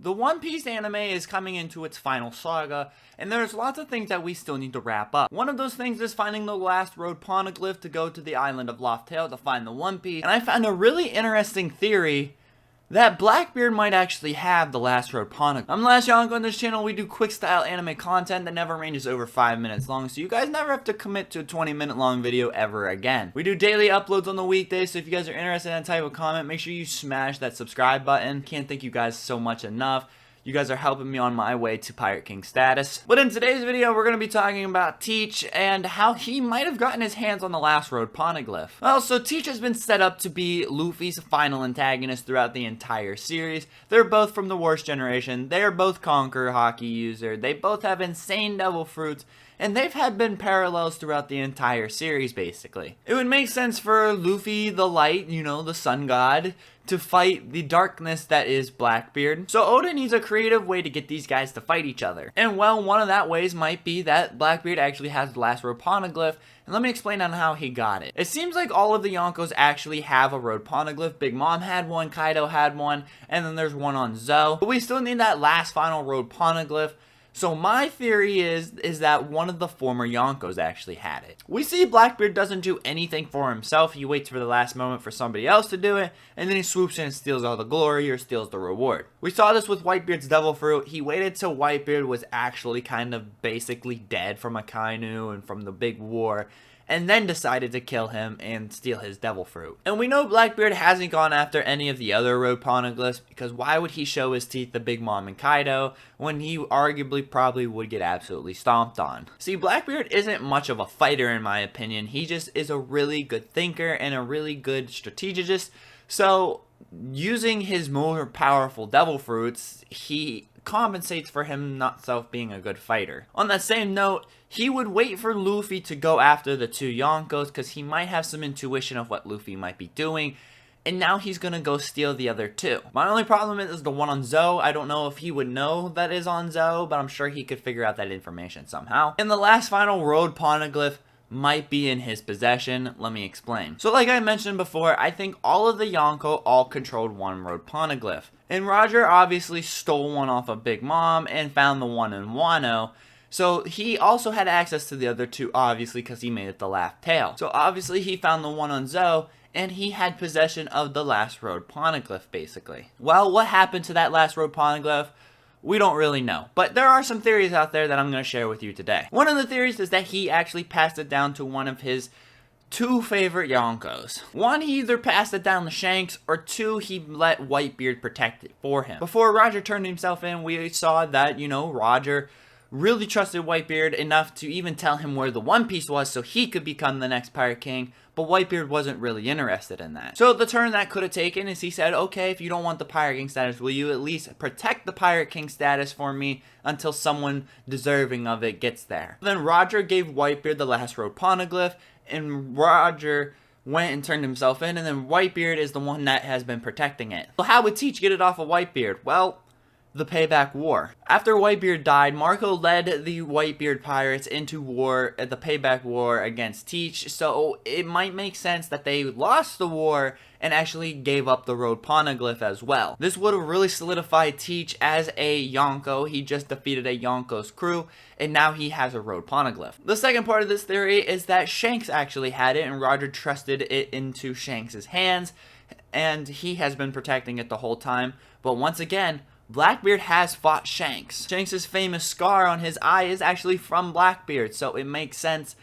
The One Piece anime is coming into its final saga, and there's lots of things that we still need to wrap up. One of those things is finding the last road poneglyph to go to the island of Lost Tale to find the One Piece, and I found a really interesting theory that BlackBeard might actually have the last road poneglyph. I'm the last Yonko on this channel. We do quick style anime content that never ranges over 5 minutes long, so you guys never have to commit to a 20-minute long video ever again. We do daily uploads on the weekdays, so if you guys are interested in that type of comment, make sure you smash that subscribe button. Can't thank you guys so much enough. You guys are helping me on my way to Pirate King status. But in today's video, we're going to be talking about Teach and how he might have gotten his hands on the last road poneglyph. Well, so Teach has been set up to be Luffy's final antagonist throughout the entire series. They're both from the worst generation. They're both Conquer Hockey user. They both have insane devil fruits. And they've been parallels throughout the entire series, basically. It would make sense for Luffy, the light, you know, the sun god, to fight the darkness that is BlackBeard. So Oda needs a creative way to get these guys to fight each other. And well, one of that ways might be that BlackBeard actually has the last road poneglyph, and let me explain on how he got it. It seems like all of the Yonkos actually have a road poneglyph. Big Mom had one, Kaido had one, and then there's one on Zoe. But we still need that last final road poneglyph. So my theory is that one of the former Yonkos actually had it. We see BlackBeard doesn't do anything for himself. He waits for the last moment for somebody else to do it, and then he swoops in and steals all the glory or steals the reward. We saw this with Whitebeard's devil fruit. He waited till Whitebeard was actually kind of basically dead from Akainu and from the big war, and then decided to kill him and steal his devil fruit. And we know BlackBeard hasn't gone after any of the other road poneglyphs, because why would he show his teeth to Big Mom and Kaido when he arguably probably would get absolutely stomped on? See, BlackBeard isn't much of a fighter in my opinion. He just is a really good thinker and a really good strategist. So using his more powerful devil fruits, he compensates for him not being a good fighter. On that same note, he would wait for Luffy to go after the two Yonkos because he might have some intuition of what Luffy might be doing, and now he's gonna go steal the other two. My only problem is the one on Zoe. I don't know if he would know that is on Zoe, but I'm sure he could figure out that information somehow. And the last final road poneglyph might be in his possession. Let me explain. So like I mentioned before, I think all of the Yonko all controlled one road poneglyph. And Roger obviously stole one off of Big Mom and found the one in Wano. So he also had access to the other two, obviously, because he made it the Laugh Tale. So obviously he found the one on Zoe, and he had possession of the last road poneglyph, basically. Well, what happened to that last road poneglyph? We don't really know, but there are some theories out there that I'm going to share with you today. One of the theories is that he actually passed it down to one of his two favorite Yonkos. One, he either passed it down to Shanks, or two, he let Whitebeard protect it for him. Before Roger turned himself in, we saw that, you know, Roger really trusted Whitebeard enough to even tell him where the One Piece was so he could become the next Pirate King, but Whitebeard wasn't really interested in that. So the turn that could have taken is he said, okay, if you don't want the Pirate King status, will you at least protect the Pirate King status for me until someone deserving of it gets there? Then Roger gave Whitebeard the last road poneglyph, and Roger went and turned himself in, and then Whitebeard is the one that has been protecting it. So how would Teach get it off of Whitebeard? Well, the Payback War. After Whitebeard died, Marco led the Whitebeard pirates into war, the Payback War against Teach, so it might make sense that they lost the war and actually gave up the road poneglyph as well. This would have really solidified Teach as a Yonko. He just defeated a Yonko's crew, and now he has a road poneglyph. The second part of this theory is that Shanks actually had it, and Roger trusted it into Shanks' hands, and he has been protecting it the whole time. But once again, BlackBeard has fought Shanks. Shanks' famous scar on his eye is actually from BlackBeard, so it makes sense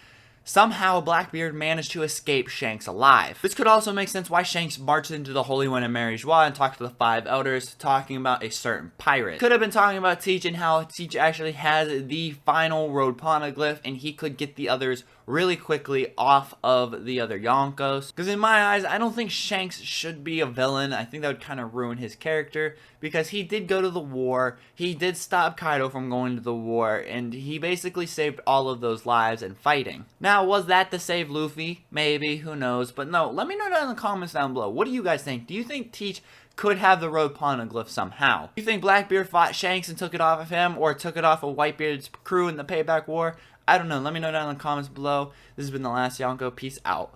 somehow BlackBeard managed to escape Shanks alive. This could also make sense why Shanks marched into the Holy One in Mary Joie and talked to the Five Elders, talking about a certain pirate. Could have been talking about Teach and how Teach actually has the final road poneglyph, and he could get the others really quickly off of the other Yonkos. Because in my eyes, I don't think Shanks should be a villain. I think that would kind of ruin his character, because he did go to the war, he did stop Kaido from going to the war, and he basically saved all of those lives and fighting. Now, was that to save Luffy? Maybe, who knows? But no, let me know down in the comments down below. What do you guys think? Do you think Teach could have the road poneglyph somehow? Do you think BlackBeard fought Shanks and took it off of him, or took it off of Whitebeard's crew in the Payback War? I don't know. Let me know down in the comments below. This has been The Last Yonko. Peace out.